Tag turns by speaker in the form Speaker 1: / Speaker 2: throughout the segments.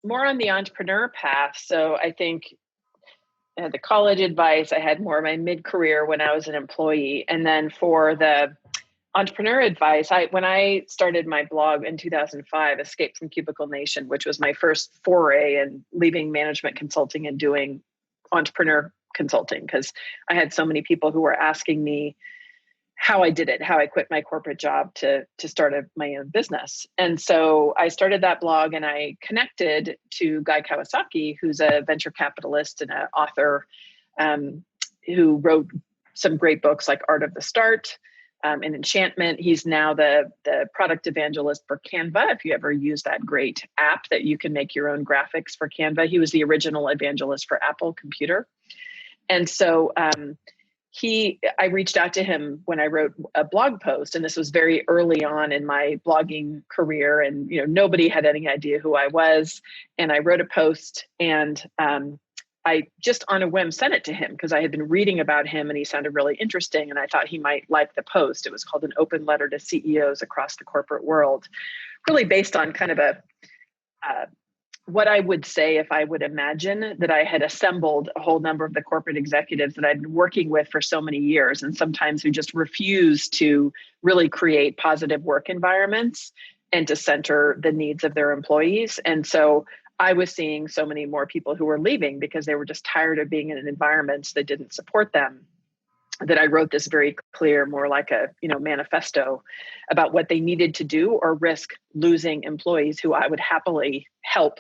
Speaker 1: more on the entrepreneur path. So I think the college advice, I had more of my mid-career when I was an employee. And then for the entrepreneur advice, when I started my blog in 2005, Escape from Cubicle Nation, which was my first foray in leaving management consulting and doing entrepreneur consulting, because I had so many people who were asking me how I did it, how I quit my corporate job to start my own business. And so I started that blog and I connected to Guy Kawasaki, who's a venture capitalist and an author who wrote some great books like Art of the Start and Enchantment. He's now the product evangelist for Canva. If you ever use that great app that you can make your own graphics for Canva, he was the original evangelist for Apple Computer. And so I reached out to him when I wrote a blog post, and this was very early on in my blogging career, and nobody had any idea who I was. And I wrote a post, and I just on a whim sent it to him because I had been reading about him and he sounded really interesting, and I thought he might like the post. It was called An Open Letter to CEOs Across the Corporate World, really based on kind of what I would say if I would imagine that I had assembled a whole number of the corporate executives that I'd been working with for so many years, and sometimes who just refuse to really create positive work environments and to center the needs of their employees. And so I was seeing so many more people who were leaving because they were just tired of being in an environment that didn't support them, that I wrote this very clear, more like a manifesto about what they needed to do or risk losing employees who I would happily help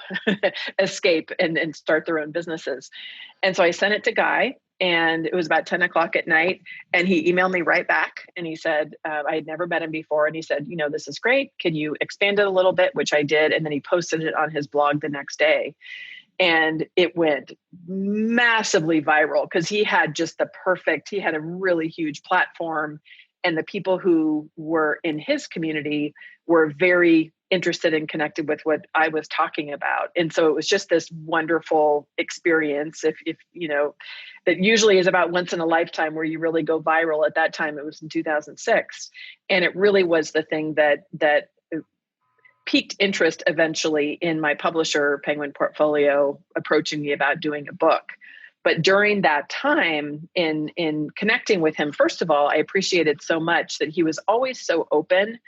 Speaker 1: escape and start their own businesses. And so I sent it to Guy, and it was about 10 o'clock at night, and he emailed me right back, and he said, I had never met him before, and he said, this is great. Can you expand it a little bit? Which I did. And then he posted it on his blog the next day. And it went massively viral because he had a really huge platform. And the people who were in his community were very interested and connected with what I was talking about. And so it was just this wonderful experience, if that usually is about once in a lifetime where you really go viral. At that time, it was in 2006. And it really was the thing that piqued interest eventually in my publisher, Penguin Portfolio, approaching me about doing a book. But during that time in connecting with him, first of all, I appreciated so much that he was always so open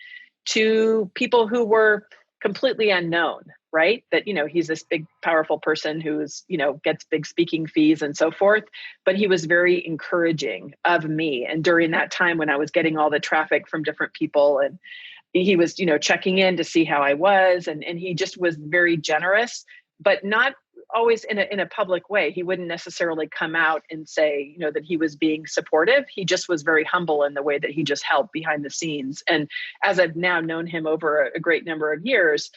Speaker 1: to people who were completely unknown, right? That, he's this big, powerful person who's, gets big speaking fees and so forth. But he was very encouraging of me. And during that time when I was getting all the traffic from different people, and he was, checking in to see how I was. And he just was very generous, but not always in a public way. He wouldn't necessarily come out and say, that he was being supportive. He just was very humble in the way that he just helped behind the scenes. And as I've now known him over a great number of years,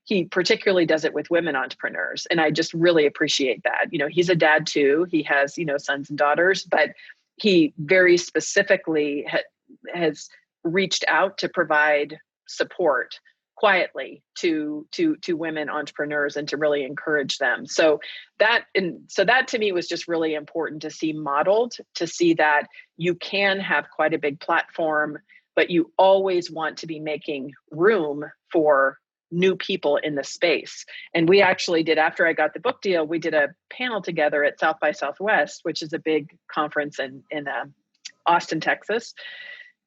Speaker 1: he particularly does it with women entrepreneurs. And I just really appreciate that. He's a dad too. He has, sons and daughters, but he very specifically has reached out to provide support quietly to women entrepreneurs and to really encourage them. So that to me was just really important to see modeled, to see that you can have quite a big platform, but you always want to be making room for new people in the space. And we actually did, after I got the book deal, we did a panel together at South by Southwest, which is a big conference in Austin, Texas.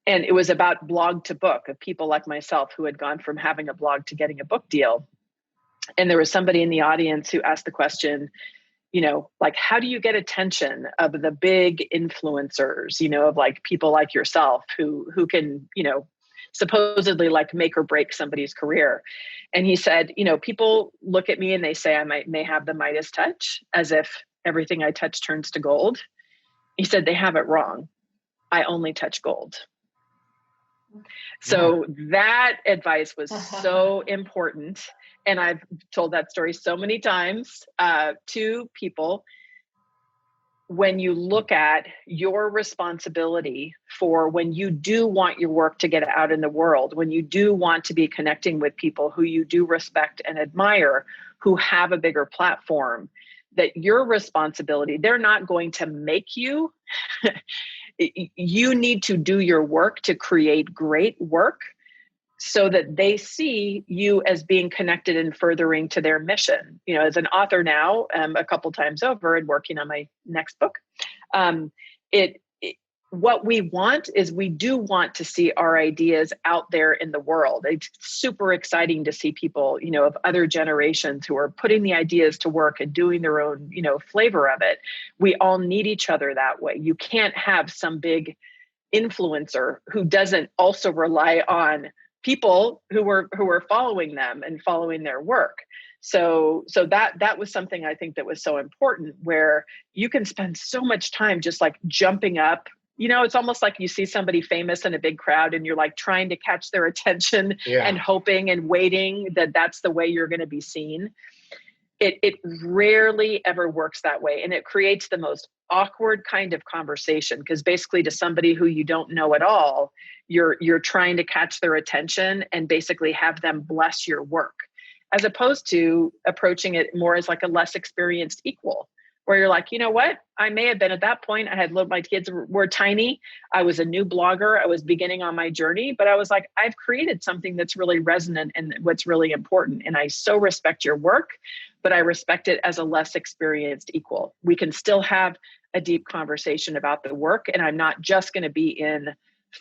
Speaker 1: And it was about blog to book, of people like myself who had gone from having a blog to getting a book deal. And there was somebody in the audience who asked the question, like, how do you get attention of the big influencers, of like people like yourself who can, supposedly like make or break somebody's career? And he said, people look at me and they say I may have the Midas touch, as if everything I touch turns to gold. He said, they have it wrong. I only touch gold. So that advice was so important. And I've told that story so many times to people. When you look at your responsibility for when you do want your work to get out in the world, when you do want to be connecting with people who you do respect and admire, who have a bigger platform, that your responsibility, they're not going to make you. You need to do your work to create great work so that they see you as being connected and furthering to their mission. As an author now, a couple times over and working on my next book, it what we want is we do want to see our ideas out there in the world. It's super exciting to see people, of other generations who are putting the ideas to work and doing their own, flavor of it. We all need each other that way. You can't have some big influencer who doesn't also rely on people who are following them and following their work. So that was something I think that was so important, where you can spend so much time just like jumping up. It's almost like you see somebody famous in a big crowd and you're like trying to catch their attention and hoping and waiting that that's the way you're going to be seen. It rarely ever works that way. And it creates the most awkward kind of conversation, because basically to somebody who you don't know at all, you're trying to catch their attention and basically have them bless your work, as opposed to approaching it more as like a less experienced equal, where you're like, you know what? I may have been at that point. My kids were tiny. I was a new blogger. I was beginning on my journey, but I was like, I've created something that's really resonant and what's really important. And I so respect your work, but I respect it as a less experienced equal. We can still have a deep conversation about the work. And I'm not just going to be in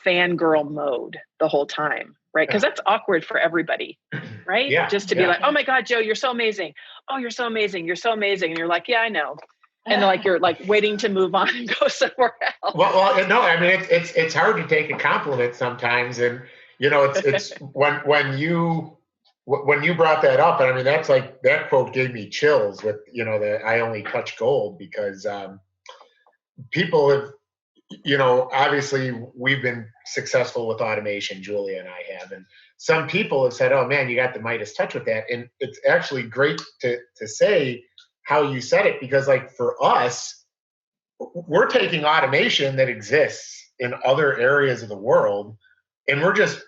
Speaker 1: fangirl mode the whole time, right? Because that's awkward for everybody, right?
Speaker 2: Yeah,
Speaker 1: just to be like, oh my God, Joe, you're so amazing. Oh, you're so amazing. You're so amazing. And you're like, yeah, I know. And like, you're like waiting to move on and go somewhere else.
Speaker 2: Well, no, I mean, it's hard to take a compliment sometimes. And, it's when you brought that up, and I mean, that's like, that quote gave me chills with, the I only touch gold, because people have, obviously we've been successful with automation, Julia and I have, and some people have said, oh man, you got the Midas touch with that. And it's actually great to say how you said it, because like for us, we're taking automation that exists in other areas of the world and we're just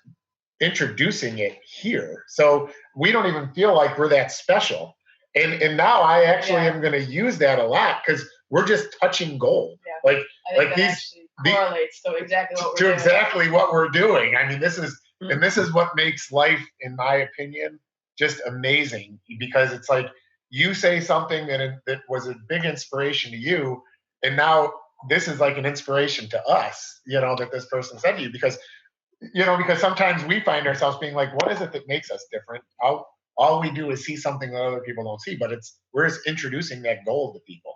Speaker 2: introducing it here. So we don't even feel like we're that special. And now I actually am going to use that a lot, because we're just touching gold.
Speaker 3: Yeah.
Speaker 2: Like
Speaker 3: these correlates to exactly
Speaker 2: what we're doing. I mean, this is what makes life, in my opinion, just amazing, because it's like you say something that was a big inspiration to you, and now this is like an inspiration to us, that this person said to you, because sometimes we find ourselves being like, what is it that makes us different? All we do is see something that other people don't see, but we're just introducing that gold to people,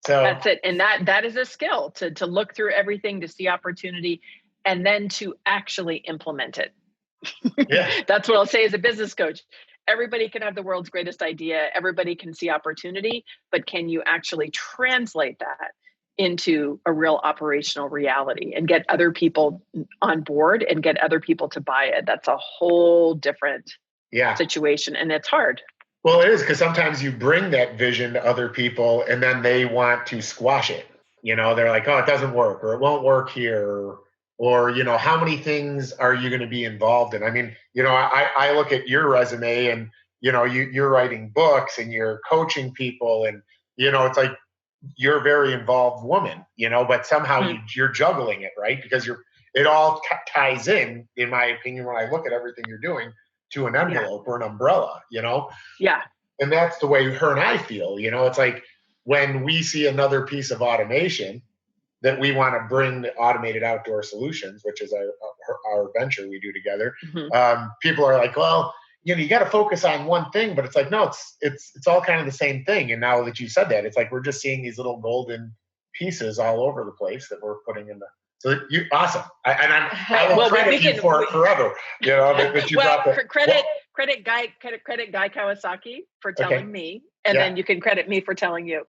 Speaker 2: So
Speaker 1: that's it. And that is a skill, to look through everything, to see opportunity, and then to actually implement it.
Speaker 2: Yeah.
Speaker 1: That's what I'll say as a business coach. Everybody can have the world's greatest idea. Everybody can see opportunity, but can you actually translate that into a real operational reality and get other people on board and get other people to buy it? That's a whole different situation. And it's hard.
Speaker 2: Well, it is, because sometimes you bring that vision to other people and then they want to squash it. They're like, oh, it doesn't work, or it won't work here. Or, how many things are you going to be involved in? I mean, I look at your resume and, you're writing books and you're coaching people, and, it's like you're a very involved woman, but somehow you're juggling it, right? Because it all ties in my opinion, when I look at everything you're doing, to an envelope or an umbrella,
Speaker 1: Yeah.
Speaker 2: And that's the way her and I feel, it's like when we see another piece of automation that we want to bring to Automated Outdoor Solutions, which is our venture we do together.
Speaker 1: Mm-hmm.
Speaker 2: People are like, well, you got to focus on one thing, but it's like, no, it's all kind of the same thing. And now that you said that, it's like we're just seeing these little golden pieces all over the place that we're putting in the. So you awesome, I will credit you for it forever. That you brought the
Speaker 1: credit Guy Kawasaki for telling me, and then you can credit me for telling you.